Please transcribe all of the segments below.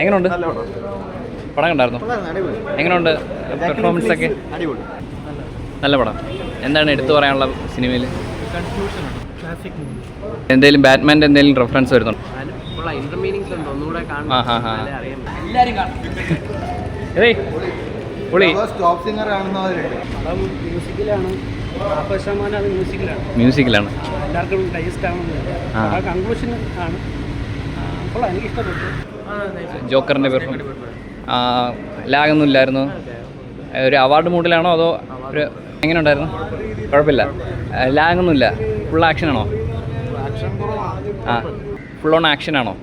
എങ്ങനെയുണ്ട്? പടം കണ്ടായിരുന്നു? എങ്ങനെയുണ്ട് പെർഫോമൻസ് ഒക്കെ? നല്ല പടം. എന്താണ് എടുത്തു പറയാനുള്ള സിനിമയിൽ? എന്തെങ്കിലും ബാറ്റ്മാൻ്റെ എന്തെങ്കിലും റെഫറൻസ് വരുന്നുണ്ടോ? മ്യൂസിക്കിലാണ്. ജോക്കറിൻ്റെ പെർഫോമൻസ് ലാഗൊന്നും ഇല്ലായിരുന്നു. ഒരു അവാർഡ് മൂഡിലാണോ അതോ ഒരു എങ്ങനെ ഉണ്ടായിരുന്നു? കുഴപ്പമില്ല, ലാഗൊന്നുമില്ല. ഫുൾ ആക്ഷനാണോ? ആ, ഫുൾ ഓൺ ആക്ഷനാണോ?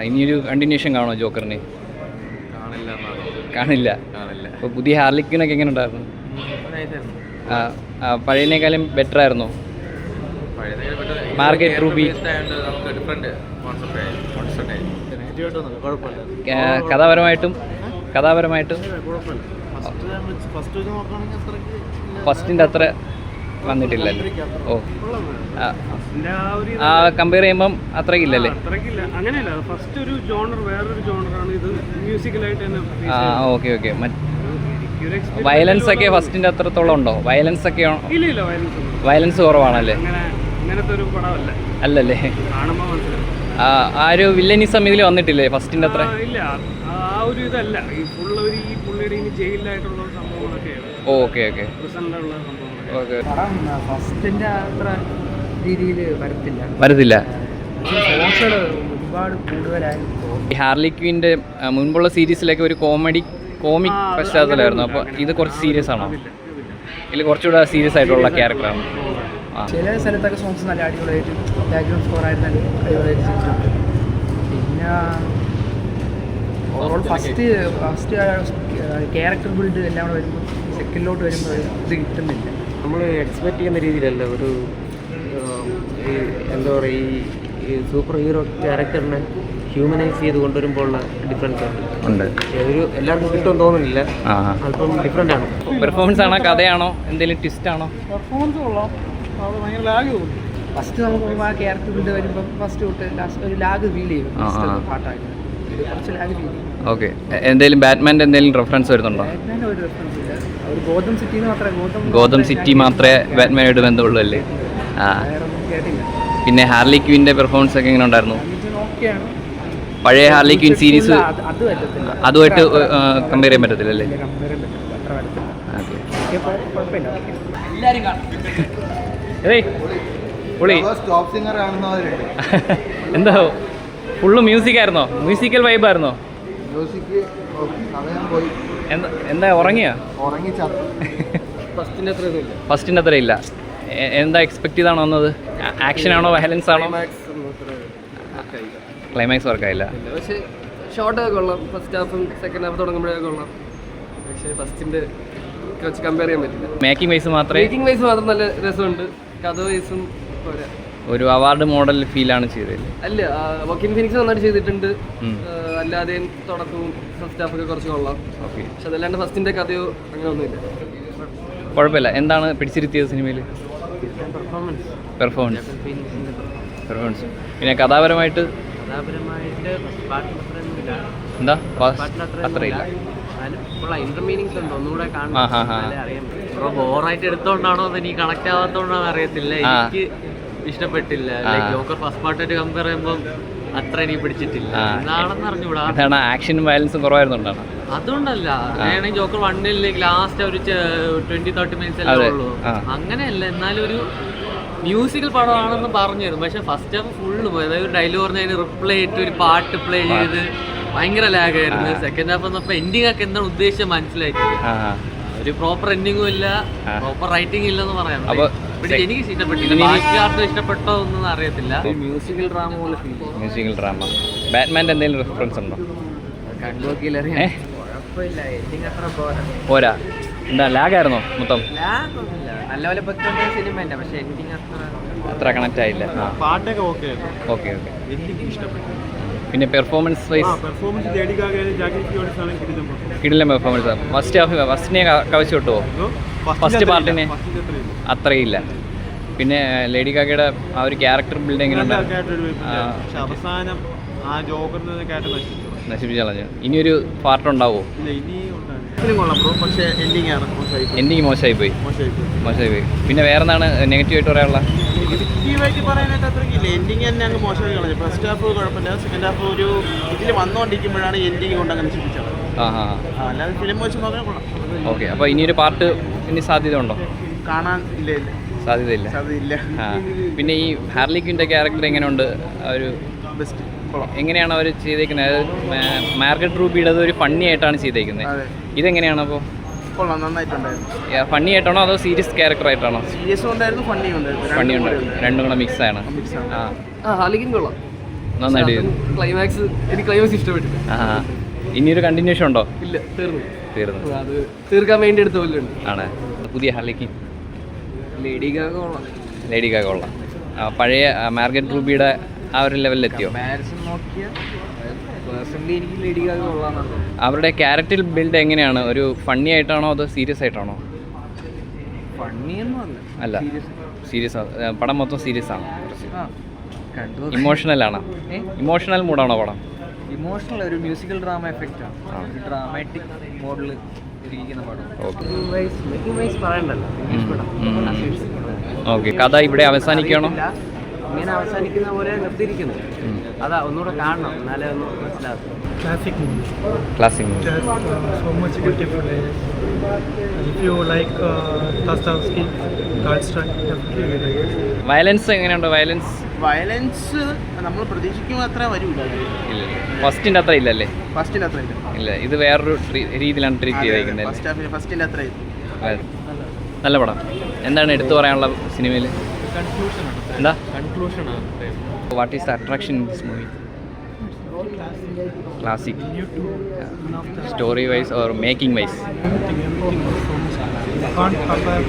ഇനിയൊരു കണ്ടിന്യൂഷൻ കാണോ ജോക്കറിന്? കാണില്ല. അപ്പോൾ പുതിയ ഹാർലിക്വിനൊക്കെ എങ്ങനെ ഉണ്ടായിരുന്നു? പഴയതിനേക്കാളും ബെറ്റർ ആയിരുന്നു. മാർഗറ്റ് റൂബി കഥാപരമായിട്ടും ഫസ്റ്റിൻ്റെ അത്ര വന്നിട്ടില്ലല്ലോ. ഓ, കമ്പയർ ചെയ്യുമ്പം അത്രയ്ക്കില്ലല്ലേ? ഓക്കെ. വയലൻസ് ഒക്കെ ഫസ്റ്റിൻ്റെ അത്രത്തോളം ഉണ്ടോ? വയലൻസ് ഒക്കെ വയലൻസ് കുറവാണല്ലേ? അല്ലല്ലേ? ആ ഒരു വില്ലനിസം ഇതിൽ വന്നിട്ടില്ലേ ഫസ്റ്റിൻ്റെ അത്ര? ഓക്കെ. വരത്തില്ല. ഈ ഹാർലി ക്വിൻ്റെ മുൻപുള്ള സീരീസിലൊക്കെ ഒരു കോമിക് പശ്ചാത്തലമായിരുന്നു. അപ്പോൾ ഇത് കുറച്ച് സീരിയസ് ആണോ? ഇതിൽ കുറച്ചുകൂടെ സീരിയസ് ആയിട്ടുള്ള ക്യാരക്ടറാണ്. ചില സ്ഥലത്തൊക്കെ സോങ്സ് നല്ല അടിപൊളിയായിട്ട് ബാക്ക്ഗ്രൗണ്ട് സ്കോർ ആയിരുന്നാലും അടിപൊളിയായിട്ട് ചെയ്തിട്ടുണ്ട്. പിന്നെ ഓവറോൾ ഫസ്റ്റ് ക്യാരക്ടർ ബിൽഡ് എല്ലാം കൂടെ വരുമ്പോൾ സെക്കൻഡിലോട്ട് വരുമ്പോൾ ഇത് കിട്ടുന്നില്ല. നമ്മൾ എക്സ്പെക്ട് ചെയ്യുന്ന രീതിയിലല്ല ഒരു എന്താ പറയുക, ഈ സൂപ്പർ ഹീറോ ക്യാരക്ടറിനെ ഹ്യൂമനൈസ് ചെയ്ത് കൊണ്ടുവരുമ്പോൾ ഉള്ള ഡിഫറൻസ് ഉണ്ട്. ഒരു എല്ലാവർക്കും കിട്ടുമെന്ന് തോന്നുന്നില്ല, അല്പം ഡിഫറെൻ്റ് ആണ്. പെർഫോമൻസ് ആണോ കഥയാണോ എന്തെങ്കിലും ട്വിസ്റ്റ് ആണോ? പെർഫോമൻസ് കൊള്ളാം, അത് ഭയങ്കര ലാഗ് തോന്നി. ഫസ്റ്റ് നമുക്ക് ആ ക്യാരക്ടർ ബിൽഡ് വരുമ്പോൾ ഫസ്റ്റ് തൊട്ട് ലാസ്റ്റ് ഒരു ലാഗ് ഫീൽ ചെയ്യും. പാട്ടാക്കി കുറച്ച് ലാഗ് ഫീൽ ചെയ്യും. ഓക്കെ. എന്തെങ്കിലും ബാറ്റ്മാൻ്റെ എന്തെങ്കിലും റെഫറൻസ് വരുന്നുണ്ടോ? ബാറ്റ്മാൻ്റെ ഒരു റെഫറൻസ് ഇല്ല. ഒരു ഗോതം സിറ്റി മാത്രമേ ബാറ്റ്മാനായിട്ട് ബന്ധമുള്ളൂ അല്ലേ? കേട്ടില്ല. പിന്നെ ഹാർലി ക്വിൻ്റെ പെർഫോമൻസ് ഒക്കെ എങ്ങനെ ഉണ്ടായിരുന്നു? ഓക്കെയാണ്. പഴയ ഹാർലി ക്വിൻ സീരീസ് അതുമായിട്ട് കമ്പയർ ചെയ്യാൻ പറ്റത്തില്ല അല്ലേ? എന്താ ഫുള്ള് മ്യൂസിക് ആയിരുന്നോ? മ്യൂസിക്കൽ വൈബായിരുന്നോ? എന്താ ഉറങ്ങിയാ? ഫസ്റ്റിൻ്റെ അത്ര ഇല്ല. എന്താ എക്സ്പെക്ട് ചെയ്താണോ വന്നത്? ആക്ഷൻ ആണോ വയലൻസ് ആണോ? ക്ലൈമാക്സ് വർക്കായില്ല. പക്ഷേ ഷോർട്ടൊക്കെ കൊള്ളാം. ഫസ്റ്റ് ഹാഫും സെക്കൻഡ് ഹാഫ് തുടങ്ങുമ്പോഴൊക്കെ കൊള്ളാം. പക്ഷേ ഫസ്റ്റിൻ്റെ വെച്ച് കമ്പയർ ചെയ്യാൻ പറ്റില്ല. മേക്കിംഗ് വൈസ് മാത്രം നല്ല രസമുണ്ട്. കഥ വൈസും ഒരു അവാർഡ് മോഡൽ ഫീലാണ് ചെയ്തത്. അല്ല, വക്കീൻ ഫിനിക്സ് നന്നായിട്ട് ചെയ്തിട്ടുണ്ട്. അല്ലാതെയും തുടക്കവും ഫസ്റ്റ് ഹാഫൊക്കെ കുറച്ച് കൊള്ളാം. ഓക്കെ. പക്ഷെ അതല്ലാണ്ട് ഫസ്റ്റിൻ്റെ കഥയോ അങ്ങനെ ഒന്നുമില്ല. കുഴപ്പമില്ല. എന്താണ് പിടിച്ചിരുത്തിയത് സിനിമയിൽ? പെർഫോമൻസ്. പിന്നെ കഥാപരമായിട്ട് എന്താ അത്രയില്ല. ബോറായിട്ട് എടുത്തോണ്ടാണോ എനിക്ക് കണക്ട് ആവാത്തോണ്ടാണോ അറിയത്തില്ല. എനിക്ക് ഇഷ്ടപ്പെട്ടില്ല. ജോക്കർ ഫസ്റ്റ് പാർട്ടായിട്ട് കമ്പയർ ചെയ്യുമ്പോൾ അത്ര എനിക്ക് പിടിച്ചിട്ടില്ല. എന്താണെന്ന് അറിഞ്ഞൂടാ. ആക്ഷനും വയലൻസും കുറവായിരുന്നുണ്ടാണ്. അതുകൊണ്ടല്ല, അങ്ങനെയാണെങ്കിൽ ജോക്കർ വണ്ണിലേക്ക് ലാസ്റ്റ് ഒരു 20-30 മിനിറ്റ്സ് അല്ലേ ഉള്ളൂ. അങ്ങനെയല്ല, എന്നാലും ഒരു മ്യൂസിക്കൽ പടമാണെന്ന് പറഞ്ഞിരുന്നു. പക്ഷെ ഫസ്റ്റ് ഹാഫ് ഫുള്ള് പോയി. അതായത് ഒരു ഡയലോഗ് പറഞ്ഞതിന് റിപ്ലൈ ഇട്ട് ഒരു പാട്ട് പ്ലേ ചെയ്ത് ഭയങ്കര ലാഗായിരുന്നു. സെക്കൻഡ് ഹാഫ് വന്നപ്പോൾ എൻഡിങ് ഒക്കെ എന്താണ് ഉദ്ദേശിച്ചത് മനസ്സിലായിട്ടില്ല. ഒരു പ്രോപ്പർ എൻഡിങ്ങും ഇല്ല, പ്രോപ്പർ റൈറ്റിംഗ് ഇല്ലെന്ന് പറയാം. എനിക്ക് ഇഷ്ടപ്പെട്ടില്ല. ബാക്കി ആർക്കും ഇഷ്ടപ്പെട്ടോ ഒന്നും അറിയത്തില്ല. മ്യൂസിക്കൽ ഡ്രാമ പോലെ ഫീൽ. Musical drama. ബാറ്റ്മാൻ്റെ എന്തെങ്കിലും റെഫറൻസ് ഉണ്ടോ? പോരാ. എന്താ ലാഗായിരുന്നോ മൊത്തം? നല്ലപോലെ പൊയ്ക്കൊണ്ടേ സിനിമ തന്നെ, പക്ഷേ എൻഡിങ് അത്ര കണക്റ്റ് ആയില്ല. പാട്ടൊക്കെ ഓക്കെ. പിന്നെ പെർഫോമൻസ് വൈസ് കിടിലൻ പെർഫോമൻസ്. ഫസ്റ്റിനെ കവച്ചു കിട്ടുമോ? ഫസ്റ്റ് പാർട്ടിനെ അത്രയില്ല. പിന്നെ ലേഡി ഗാഗയുടെ ആ ഒരു ക്യാരക്ടർ ബിൽഡ് എങ്ങനെയുണ്ട്? അവസാനം ആ ജോക്കറിന് ക്യാരക്ടർ നശിപ്പിച്ച് കളഞ്ഞു. ഇനിയൊരു പാർട്ട് ഉണ്ടാവുമോ? പക്ഷേ എൻഡിങ് മോശമായി പോയി. പിന്നെ വേറെ എന്താണ് നെഗറ്റീവായിട്ട് പറയാനുള്ള? നെഗറ്റീവായിട്ട് പറയാനായിട്ട് അത്രയ്ക്കില്ല. എൻഡിങ് തന്നെ അങ്ങ് മോശമായി കളഞ്ഞു. ഫസ്റ്റ് ഹാഫ് കുഴപ്പമില്ല, സെക്കൻഡ് ഹാഫ് ഒരു ഇതിൽ വന്നുകൊണ്ടിരിക്കുമ്പോഴാണ് എൻഡിങ് കൊണ്ട് അങ്ങനെ നശിപ്പിച്ചത്. അല്ലാതെ ഫിലിം വെച്ച് നോക്കാൻ കൊള്ളാം. ഓക്കെ, അപ്പോൾ ഇനിയൊരു പാർട്ട് ഇനി സാധ്യത ഉണ്ടോ? കാണാൻ ഇല്ല സാധ്യതയില്ല. പിന്നെ ഈ ഹാർലി ക്വിൻ്റെ ക്യാരക്ടർ എങ്ങനെയുണ്ട്? ഒരു ബെസ്റ്റ് എങ്ങനെയാണ് അവർ ചെയ്തേക്കുന്നത്? അതായത് മാർഗറ്റ് റൂബിയുടെ ഒരു ഫണ്ണി ആയിട്ടാണ് ചെയ്തേക്കുന്നത്. ഇതെങ്ങനെയാണ് അപ്പോൾ? കൊള്ളാം, നന്നായിട്ടുണ്ടായിരുന്നു. ഫണ്ണി ആയിട്ടാണോ അതോ സീരിയസ് ക്യാരക്ടർ ആയിട്ടാണോ? സീരിയസ് ഉണ്ടായിരുന്നു, ഫണ്ണി ഉണ്ടായിരുന്നു. ഫണ്ണി ഉണ്ടായിരുന്നു, രണ്ടും കൂടെ മിക്സ് ആണ്. ഹാർലിക്വിൻ കൊള്ളാം, നന്നായിട്ട് ചെയ്തു. ക്ലൈമാക്സ് എനിക്ക് ക്ലൈമാക്സ് ഇഷ്ടപ്പെട്ടു. ഇനിയൊരു കണ്ടിന്യൂഷൻ ഉണ്ടോ? ഇല്ല, തീർന്നു. അത് തീർക്കാൻ വേണ്ടി എടുത്ത പോലെ ആണ് പുതിയ ഹാർലി ക്വിൻ. ലേഡി ഗാഗ കൊള്ളാം. ലേഡി ഗാഗ കൊള്ളാം. പഴയ മാർഗറ്റ് റൂബിയുടെ ആ ഒരു ലെവലിലെത്തിയോ? പേഴ്സണലി എനിക്ക് ലേഡി ഗാഗ കൊള്ളാമെന്നുള്ളൂ. അവരുടെ ക്യാരക്ടർ ബിൽഡ് എങ്ങനെയാണ്? ഒരു ഫണ്ണി ആയിട്ടാണോ അതോ സീരിയസ് ആയിട്ടാണോ? ഫണ്ണിയൊന്നും അല്ല, സീരിയസ് ആണ്. പടം മൊത്തം സീരിയസ് ആണ്. ഇമോഷണൽ മൂഡാണോ പടം? ഇമോഷണൽ ഒരു മ്യൂസിക്കൽ ഡ്രാമ എഫക്റ്റ് ആണ്. ഒരു ഡ്രാമാറ്റിക് മോഡൽ ഇരിക്കുന്ന പടം. ഓക്കെ, കഥ ഇവിടെ അവസാനിക്കുകയാണോ? ഇങ്ങനെ അവസാനിക്കുന്ന പോലെ നിർത്തിയിരിക്കുന്നു. അതാ ഒന്നുകൂടെ കാണണം, എന്നാലേ ഒന്ന് മനസ്സിലാക്കും. Classic movie. Just So much beautiful. If you like Dostoevsky, Tolstoy, definitely. Violence എങ്ങനെയുണ്ട്? വയലൻസ് നമ്മൾ പ്രതീക്ഷിക്കുമ്പോൾ അത്ര വരില്ല. ഇല്ല, ഫസ്റ്റിൻ്റെ അത്ര ഇല്ലല്ലേ? ഫസ്റ്റിൽ അത്ര ഇല്ല. ഇല്ല, ഇത് വേറൊരു രീതിയിലാണ് ട്രീറ്റ് ചെയ്തിരിക്കുന്നത്. ഫസ്റ്റിൽ അത്ര ഇല്ല. നല്ല പടം. എന്താണ് എടുത്തു പറയാനുള്ള സിനിമയിൽ? എന്താ what is the attraction in this movie? Classic story wise or making wise? Can't compare